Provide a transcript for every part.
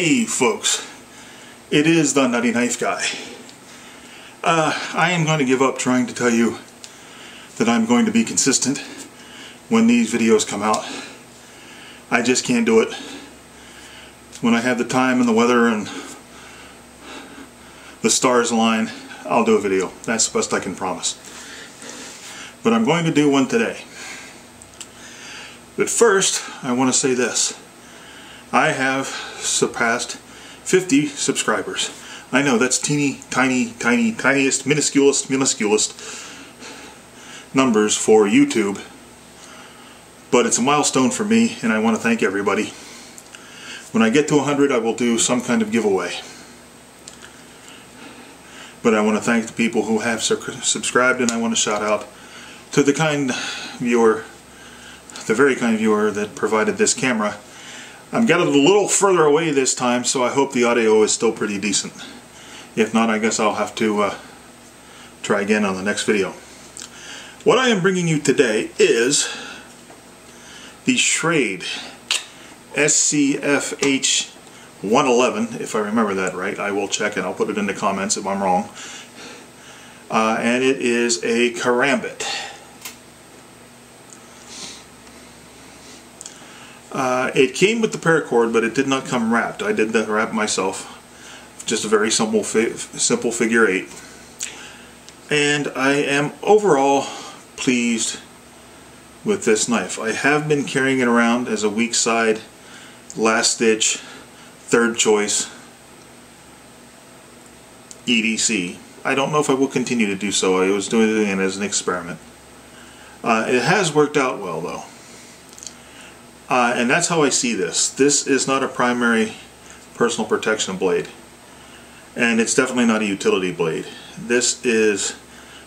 Hey folks, it is the Nutty Knife Guy. I am going to give up trying to tell you that I'm going to be consistent when these videos come out. I just can't do it. When I have the time and the weather and the stars align, I'll do a video. That's the best I can promise. But I'm going to do one today. But first, I want to say this. I have surpassed 50 subscribers. I know that's teeny, tiny, tiniest, minusculest numbers for YouTube. But it's a milestone for me, and I want to thank everybody. When I get to 100, I will do some kind of giveaway. But I want to thank the people who have subscribed, and I want to shout out to the kind viewer, the very kind viewer that provided this camera. I've got it a little further away this time, so I hope the audio is still pretty decent. If not, I guess I'll have to try again on the next video. What I am bringing you today is the Schrade SCH111, if I remember that right. I will check and I'll put it in the comments if I'm wrong. And it is a karambit. It came with the paracord, but it did not come wrapped. I did the wrap myself. Just a very simple figure 8. And I am overall pleased with this knife. I have been carrying it around as a weak side, last ditch, third choice EDC. I don't know if I will continue to do so. I was doing it as an experiment. It has worked out well though. And that's how I see this. This is not a primary personal protection blade. And it's definitely not a utility blade. This is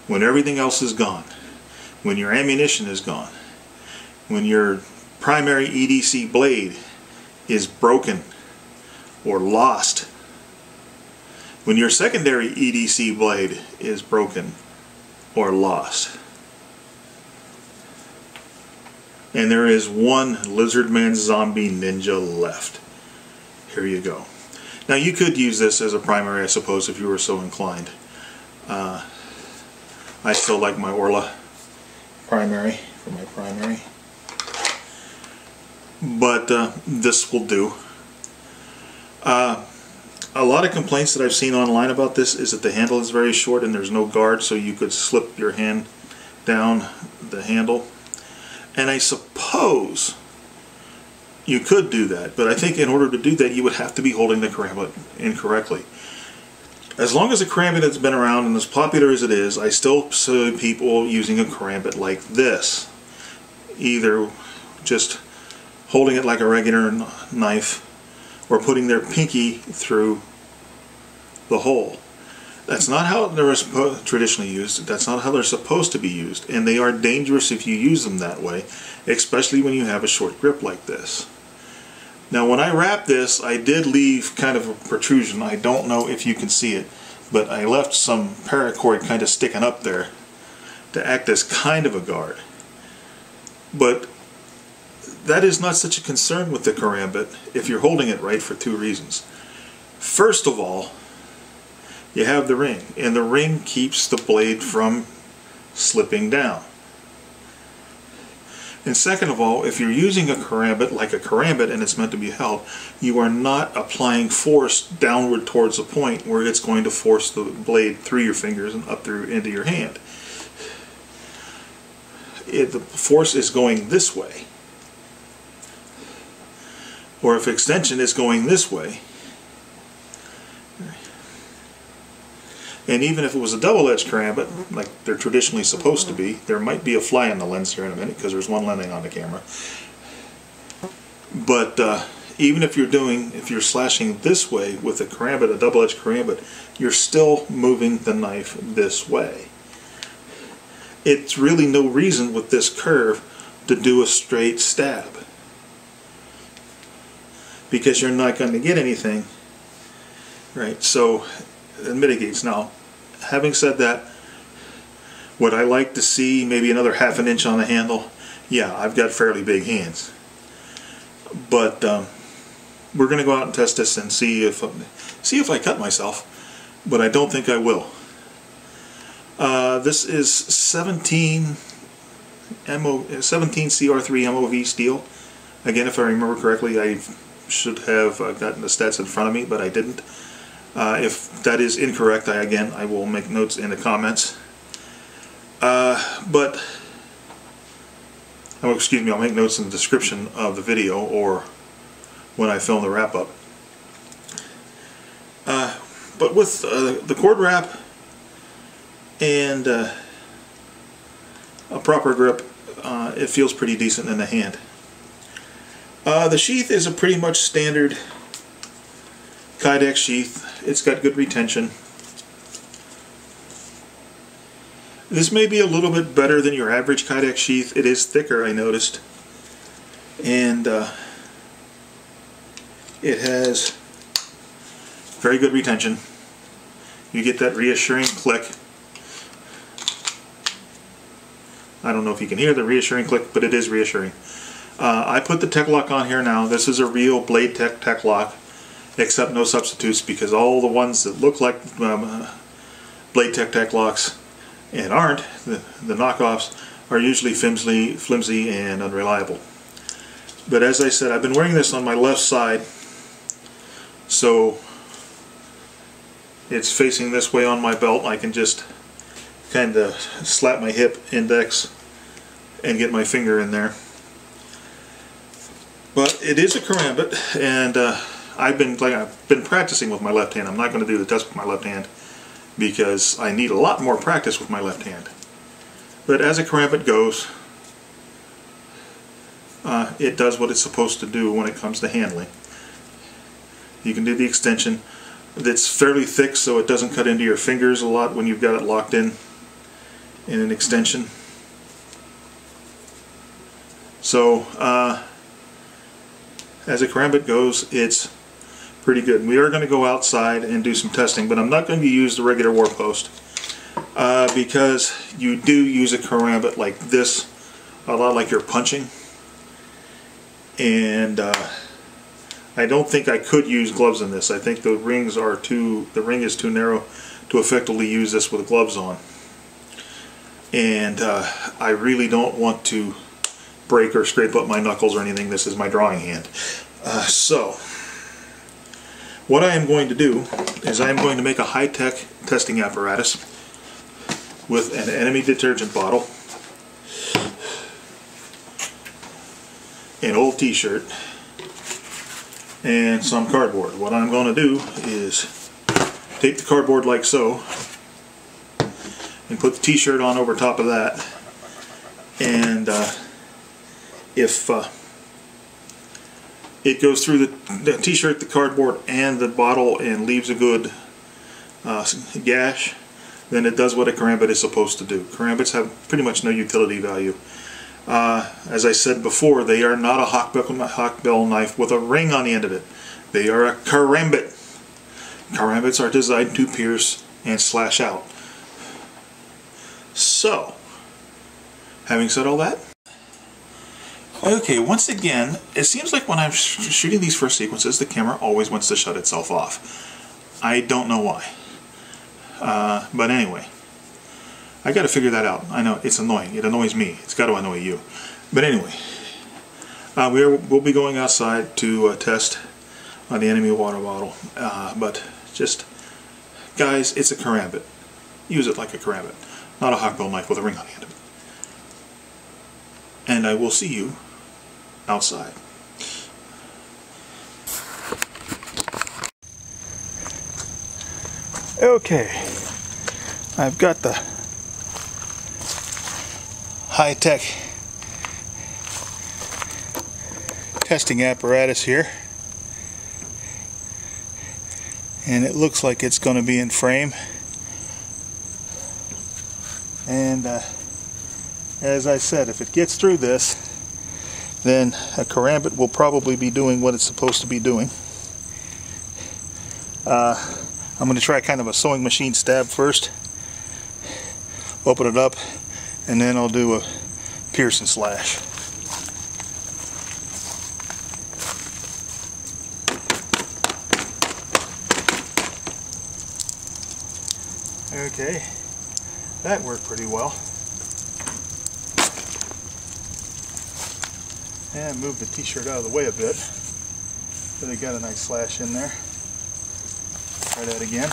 when everything else is gone. When your ammunition is gone. When your primary EDC blade is broken or lost. When your secondary EDC blade is broken or lost. And there is one Lizardman Zombie Ninja left. Here you go. Now you could use this as a primary, I suppose, if you were so inclined. I still like my Orla primary for my primary. But this will do. A lot of complaints that I've seen online about this is that the handle is very short and there's no guard, so you could slip your hand down the handle. And I suppose you could do that, but I think in order to do that you would have to be holding the karambit incorrectly. As long as a karambit has been around and as popular as it is, I still see people using a karambit like this. Either just holding it like a regular knife or putting their pinky through the hole. That's not how they're traditionally used. That's not how they're supposed to be used. And they are dangerous if you use them that way, especially when you have a short grip like this. Now when I wrapped this, I did leave kind of a protrusion. I don't know if you can see it, but I left some paracord kind of sticking up there to act as kind of a guard. But that is not such a concern with the karambit if you're holding it right for two reasons. First of all, you have the ring, and the ring keeps the blade from slipping down. And second of all, if you're using a karambit like a karambit and it's meant to be held, you are not applying force downward towards the point where it's going to force the blade through your fingers and up through into your hand. The force is going this way. Or if extension is going this way. And even if it was a double-edged karambit, like they're traditionally supposed to be, there might be a fly on the lens here in a minute because there's one landing on the camera. But even if you're slashing this way with a karambit, a double-edged karambit, you're still moving the knife this way. It's really no reason with this curve to do a straight stab, because you're not going to get anything, right? So it mitigates. Now, having said that, would I like to see maybe another ½ inch on the handle? Yeah, I've got fairly big hands. But we're going to go out and test this and see if I cut myself, but I don't think I will. This is 17 CR3 MOV steel. Again, if I remember correctly, I should have gotten the stats in front of me, but I didn't. If that is incorrect, I will make notes in the comments. Excuse me, I'll make notes in the description of the video or when I film the wrap-up. But with the cord wrap and a proper grip, it feels pretty decent in the hand. The sheath is a pretty much standard Kydex sheath. It's got good retention. This may be a little bit better than your average Kydex sheath. It is thicker, I noticed. And it has very good retention. You get that reassuring click. I don't know if you can hear the reassuring click, but it is reassuring. I put the tech lock on here now. This is a real Blade Tech lock, except no substitutes, because all the ones that look like Blade Tech locks and aren't, the knockoffs, are usually flimsy and unreliable. But as I said, I've been wearing this on my left side, so it's facing this way on my belt. I can just kind of slap my hip index and get my finger in there. But it is a karambit, and I've been practicing with my left hand. I'm not going to do the test with my left hand because I need a lot more practice with my left hand. But as a karambit goes, it does what it's supposed to do when it comes to handling. You can do the extension. It's fairly thick, so it doesn't cut into your fingers a lot when you've got it locked in an extension. So as a karambit goes, it's pretty good. We are going to go outside and do some testing, but I'm not going to use the regular war post because you do use a karambit like this a lot like you're punching, and I don't think I could use gloves in this. I think the ring is too narrow to effectively use this with gloves on, and I really don't want to break or scrape up my knuckles or anything. This is my drawing hand. So what I am going to do is I am going to make a high-tech testing apparatus with an enemy detergent bottle, an old t-shirt, and some cardboard. What I'm going to do is take the cardboard like so and put the t-shirt on over top of that, and if it goes through the t-shirt, the cardboard, and the bottle and leaves a good gash, then it does what a karambit is supposed to do. Karambits have pretty much no utility value. As I said before, they are not a hawkbill knife with a ring on the end of it. They are a karambit. Karambits are designed to pierce and slash out. So, having said all that, okay, once again, it seems like when I'm shooting these first sequences, the camera always wants to shut itself off. I don't know why. But anyway, I got to figure that out. I know, it's annoying. It annoys me. It's got to annoy you. But anyway, we'll be going outside to test on the enemy water bottle. But just, guys, it's a karambit. Use it like a karambit, not a hawkbill knife with a ring on the end of it. And I will see you outside. Okay, I've got the high-tech testing apparatus here, and it looks like it's going to be in frame, and as I said, if it gets through this, then a karambit will probably be doing what it's supposed to be doing. I'm going to try kind of a sewing machine stab first, open it up, and then I'll do a pierce and slash. Okay, that worked pretty well. And move the t-shirt out of the way a bit. So they got a nice slash in there. Try that again.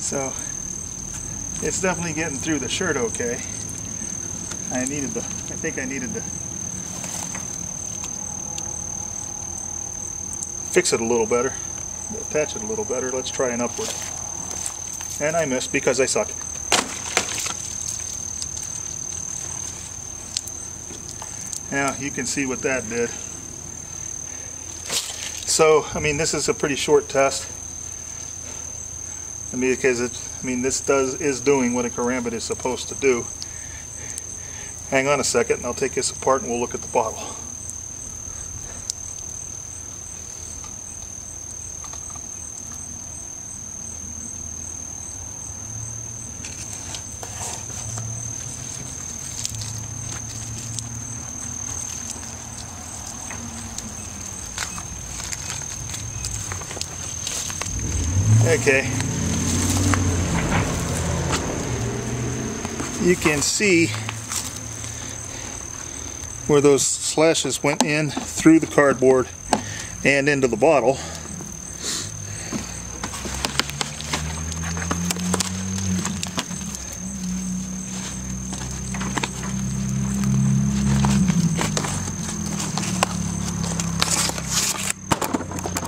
So it's definitely getting through the shirt okay. I think I needed to fix it a little better, attach it a little better. Let's try an upward. And I missed because I suck. Now you can see what that did. So, I mean, this is a pretty short test. I mean, because this is doing what a karambit is supposed to do. Hang on a second, and I'll take this apart and we'll look at the bottle. Okay. You can see where those slashes went in through the cardboard and into the bottle.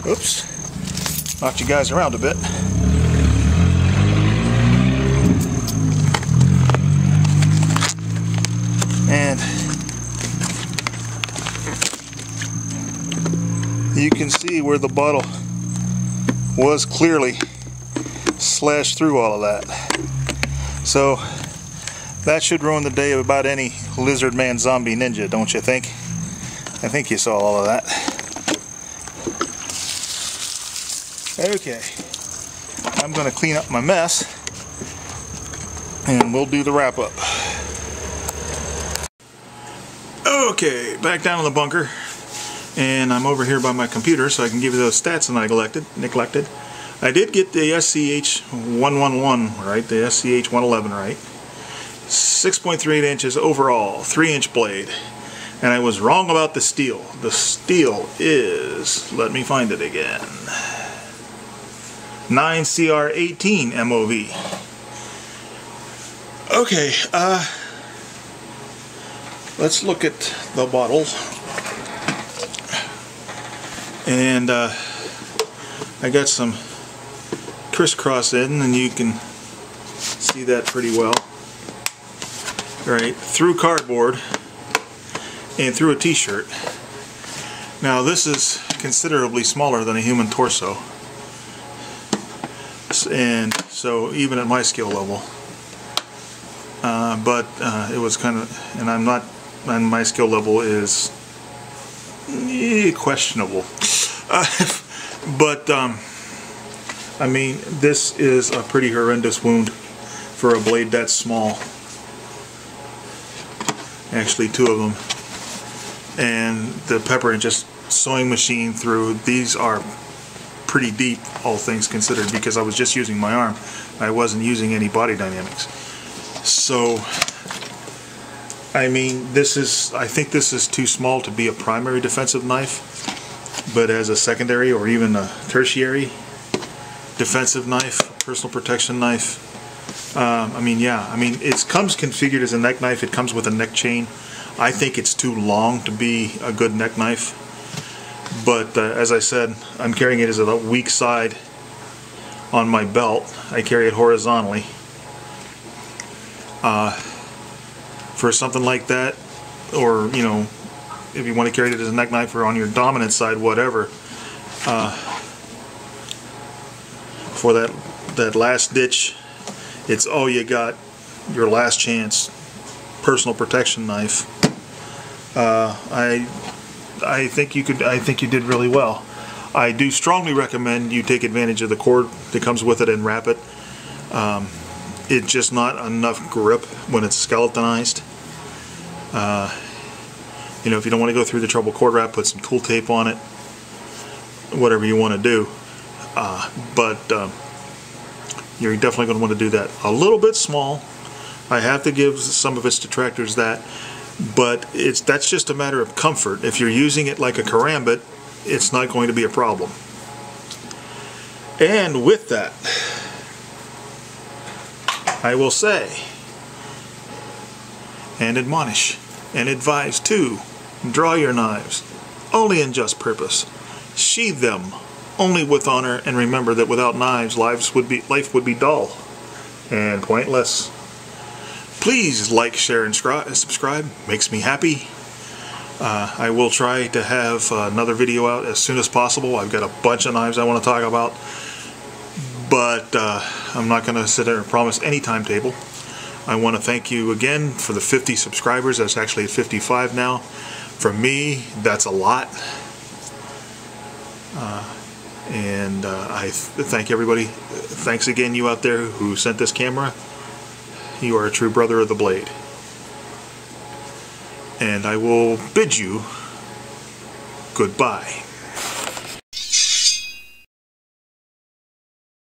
Oops, knocked you guys around a bit. And you can see where the bottle was clearly slashed through all of that. So that should ruin the day of about any lizard man zombie ninja, don't you think? I think you saw all of that. Okay, I'm going to clean up my mess and we'll do the wrap up. Okay, back down in the bunker, and I'm over here by my computer so I can give you those stats that I neglected. I did get the SCH111 right, the SCH111 right. 6.38 inches overall, 3-inch blade. And I was wrong about the steel. The steel is, let me find it again, 9CR18 MOV. Okay, let's look at the bottle. And I got some crisscross in, and you can see that pretty well. Right, through cardboard and through a t-shirt. Now this is considerably smaller than a human torso. And so even at my skill level. But it was kind of, and I'm not, and my skill level is questionable. But I mean, this is a pretty horrendous wound for a blade that small. Actually, 2 of them. And the pepper and just sewing machine through, these are pretty deep, all things considered, because I was just using my arm. I wasn't using any body dynamics. So, I mean, this is, I think this is too small to be a primary defensive knife, but as a secondary or even a tertiary defensive knife, personal protection knife, I mean, yeah, I mean, it comes configured as a neck knife. It comes with a neck chain. I think it's too long to be a good neck knife, but as I said, I'm carrying it as a weak side on my belt. I carry it horizontally. For something like that, or you know, if you want to carry it as a neck knife or on your dominant side, whatever, for that last ditch, it's all you got, your last chance personal protection knife. I think you did really well. I do strongly recommend you take advantage of the cord that comes with it and wrap it. It's just not enough grip when it's skeletonized. You know, if you don't want to go through the trouble cord wrap, put some tool tape on it, whatever you want to do. But you're definitely going to want to do that. A little bit small. I have to give some of its detractors that, but that's just a matter of comfort. If you're using it like a karambit, it's not going to be a problem. And with that, I will say and admonish and advise to draw your knives only in just purpose. Sheathe them only with honor, and remember that without knives, life would be dull and pointless. Please like, share, and subscribe. Makes me happy. I will try to have another video out as soon as possible. I've got a bunch of knives I want to talk about, but I'm not going to sit there and promise any timetable. I want to thank you again for the 50 subscribers. That's actually at 55 now. For me, that's a lot. And I thank everybody. Thanks again, you out there who sent this camera. You are a true brother of the blade. And I will bid you goodbye.